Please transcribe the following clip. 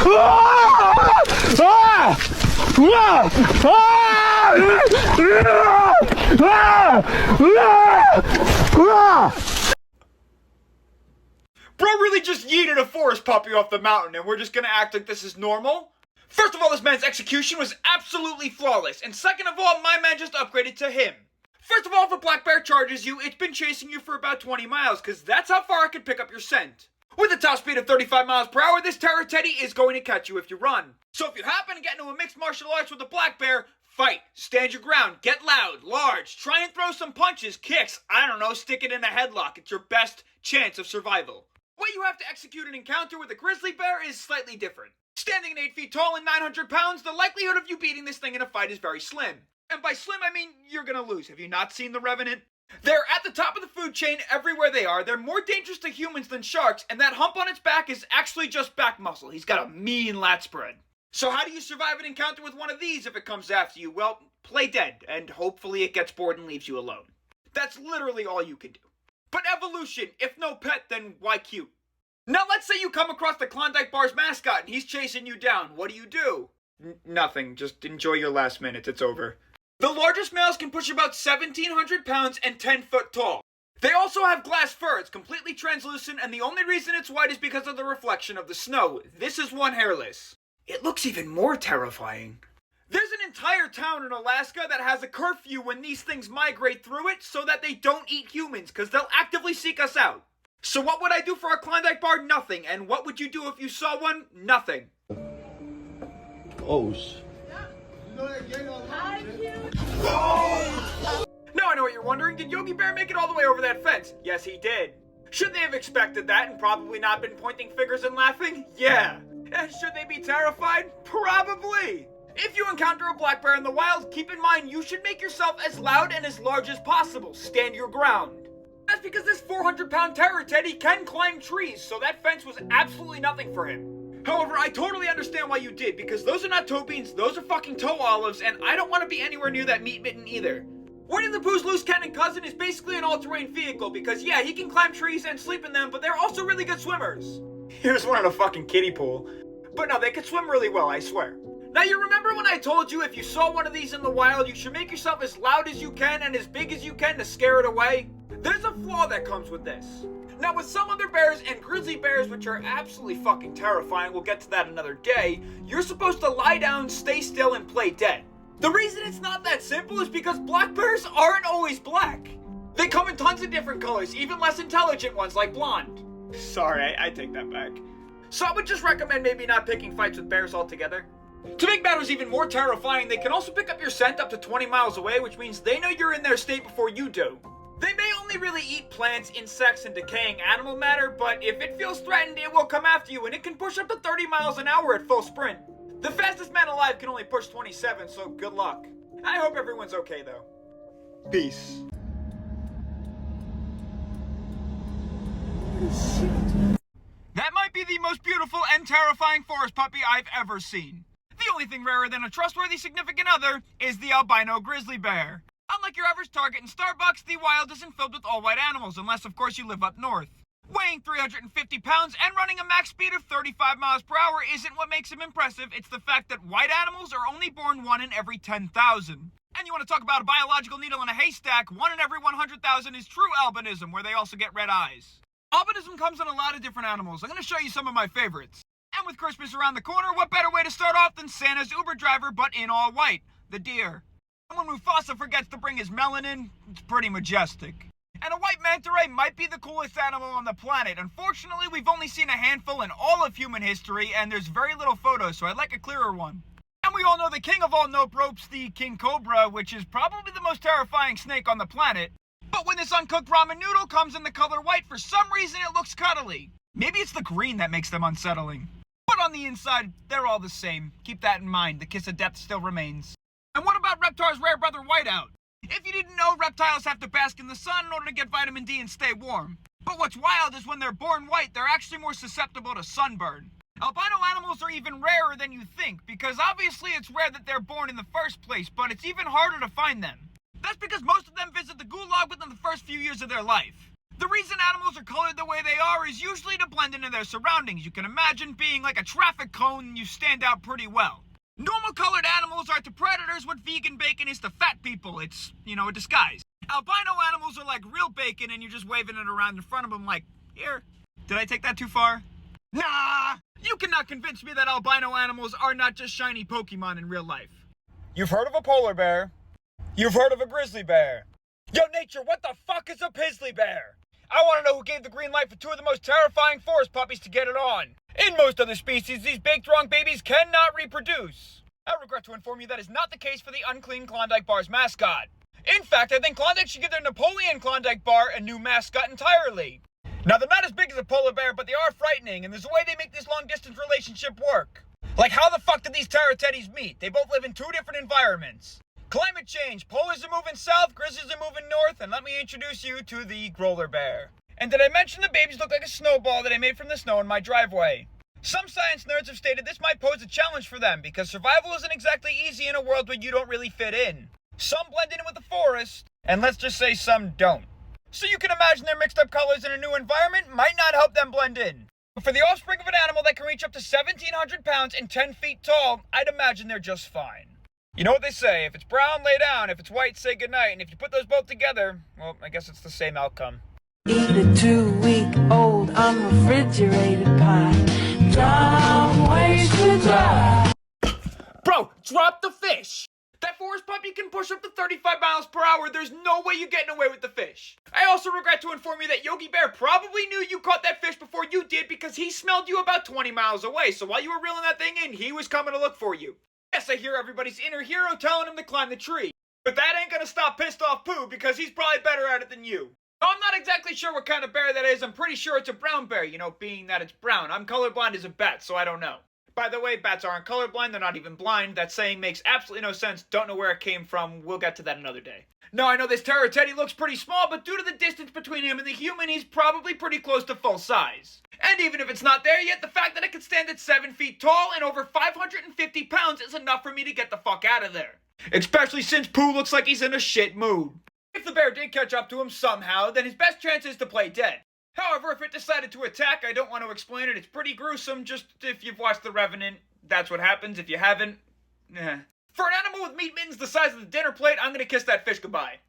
Bro really just yeeted a forest puppy off the mountain and we're just gonna act like this is normal? First of all, this man's execution was absolutely flawless, and second of all, my man just upgraded to him. First of all, if a black bear charges you, it's been chasing you for about 20 miles, cause that's how far it can pick up your scent. With a top speed of 35 miles per hour, this terror teddy is going to catch you if you run. So if you happen to get into a mixed martial arts with a black bear, fight, stand your ground, get loud, large, try and throw some punches, kicks, I don't know, stick it in a headlock. It's your best chance of survival. The way you have to execute an encounter with a grizzly bear is slightly different. Standing at 8 feet tall and 900 pounds, the likelihood of you beating this thing in a fight is very slim. And by slim, I mean you're gonna lose. Have you not seen The Revenant? They're at the top of the food chain everywhere they are. They're more dangerous to humans than sharks, and that hump on its back is actually just back muscle. He's got a mean lat spread. So how do you survive an encounter with one of these if it comes after you? Well, play dead, and hopefully it gets bored and leaves you alone. That's literally all you can do. But evolution, if no pet, then why cute? Now let's say you come across the Klondike Bar's mascot and he's chasing you down. What do? Nothing. Just enjoy your last minutes. It's over. The largest males can push about 1,700 pounds and 10 foot tall. They also have glass fur. It's completely translucent, and the only reason it's white is because of the reflection of the snow. This is one hairless. It looks even more terrifying. There's an entire town in Alaska that has a curfew when these things migrate through it so that they don't eat humans, because they'll actively seek us out. So what would I do for a Klondike bar? Nothing. And what would you do if you saw one? Nothing. Oh, shit. Now I know what you're wondering. Did Yogi Bear make it all the way over that fence? Yes, he did. Should they have expected that and probably not been pointing fingers and laughing? Yeah. And should they be terrified? Probably. If you encounter a black bear in the wild, keep in mind you should make yourself as loud and as large as possible. Stand your ground. That's because this 400-pound terror teddy can climb trees, so that fence was absolutely nothing for him. However, I totally understand why you did, because those are not toe beans, those are fucking toe olives, and I don't want to be anywhere near that meat mitten either. Winnie the Pooh's loose cannon cousin is basically an all-terrain vehicle, because yeah, he can climb trees and sleep in them, but they're also really good swimmers. Here's one in a fucking kiddie pool. But no, they can swim really well, I swear. Now you remember when I told you if you saw one of these in the wild, you should make yourself as loud as you can and as big as you can to scare it away? There's a flaw that comes with this. Now with some other bears and grizzly bears, which are absolutely fucking terrifying, we'll get to that another day, you're supposed to lie down, stay still, and play dead. The reason it's not that simple is because black bears aren't always black. They come in tons of different colors, even less intelligent ones like blonde. Sorry, I take that back. So I would just recommend maybe not picking fights with bears altogether. To make matters even more terrifying, they can also pick up your scent up to 20 miles away, which means they know you're in their state before you do. They may only really eat plants, insects, and decaying animal matter, but if it feels threatened, it will come after you, and it can push up to 30 miles an hour at full sprint. The fastest man alive can only push 27, so good luck. I hope everyone's okay, though. Peace. That might be the most beautiful and terrifying forest puppy I've ever seen. The only thing rarer than a trustworthy significant other is the albino grizzly bear. Unlike your average Target and Starbucks, the wild isn't filled with all white animals, unless of course you live up north. Weighing 350 pounds and running a max speed of 35 miles per hour isn't what makes him impressive, it's the fact that white animals are only born 1 in every 10,000. And you want to talk about a biological needle in a haystack, 1 in every 100,000 is true albinism, where they also get red eyes. Albinism comes in a lot of different animals. I'm going to show you some of my favorites. And with Christmas around the corner, what better way to start off than Santa's Uber driver, but in all white, the deer. And when Mufasa forgets to bring his melanin, it's pretty majestic. And a white manta ray might be the coolest animal on the planet. Unfortunately, we've only seen a handful in all of human history, and there's very little photos, so I'd like a clearer one. And we all know the king of all nope ropes, the king cobra, which is probably the most terrifying snake on the planet. But when this uncooked ramen noodle comes in the color white, for some reason it looks cuddly. Maybe it's the green that makes them unsettling. But on the inside, they're all the same. Keep that in mind, the kiss of death still remains. And what about Reptar's rare brother Whiteout? If you didn't know, reptiles have to bask in the sun in order to get vitamin D and stay warm. But what's wild is when they're born white, they're actually more susceptible to sunburn. Albino animals are even rarer than you think, because obviously it's rare that they're born in the first place, but it's even harder to find them. That's because most of them visit the gulag within the first few years of their life. The reason animals are colored the way they are is usually to blend into their surroundings. You can imagine being like a traffic cone and you stand out pretty well. Normal colored animals are to predators what vegan bacon is to fat people. It's, a disguise. Albino animals are like real bacon and you're just waving it around in front of them like, here. Did I take that too far? Nah! You cannot convince me that albino animals are not just shiny Pokemon in real life. You've heard of a polar bear. You've heard of a grizzly bear. Yo, nature, what the fuck is a pizzly bear? I want to know who gave the green light for two of the most terrifying forest puppies to get it on. In most other species, these baked wrong babies cannot reproduce. I regret to inform you that is not the case for the unclean Klondike Bar's mascot. In fact, I think Klondike should give their Napoleon Klondike Bar a new mascot entirely. Now, they're not as big as a polar bear, but they are frightening, and there's a way they make this long-distance relationship work. Like, how the fuck did these Terra Teddies meet? They both live in two different environments. Climate change. Polars are moving south, grizzlies are moving north, and let me introduce you to the Growler Bear. And did I mention the babies look like a snowball that I made from the snow in my driveway? Some science nerds have stated this might pose a challenge for them, because survival isn't exactly easy in a world where you don't really fit in. Some blend in with the forest, and let's just say some don't. So you can imagine their mixed up colors in a new environment might not help them blend in. But for the offspring of an animal that can reach up to 1,700 pounds and 10 feet tall, I'd imagine they're just fine. You know what they say, if it's brown, lay down, if it's white, say goodnight, and if you put those both together, well, I guess it's the same outcome. Eat a 2-week-old unrefrigerated pie. Dumb ways to die. Bro, drop the fish! That forest puppy can push up to 35 miles per hour. There's no way you're getting away with the fish. I also regret to inform you that Yogi Bear probably knew you caught that fish before you did because he smelled you about 20 miles away. So while you were reeling that thing in, he was coming to look for you. Yes, I hear everybody's inner hero telling him to climb the tree. But that ain't gonna stop pissed off Pooh because he's probably better at it than you. Now, I'm not exactly sure what kind of bear that is. I'm pretty sure it's a brown bear, being that it's brown. I'm colorblind as a bat, so I don't know. By the way, bats aren't colorblind, they're not even blind. That saying makes absolutely no sense. Don't know where it came from. We'll get to that another day. Now, I know this Terra Teddy looks pretty small, but due to the distance between him and the human, he's probably pretty close to full size. And even if it's not there yet, the fact that it can stand at 7 feet tall and over 550 pounds is enough for me to get the fuck out of there. Especially since Pooh looks like he's in a shit mood. If the bear did catch up to him somehow, then his best chance is to play dead. However, if it decided to attack, I don't want to explain it. It's pretty gruesome. Just if you've watched The Revenant, that's what happens. If you haven't, For an animal with meat mittens the size of the dinner plate, I'm gonna kiss that fish goodbye.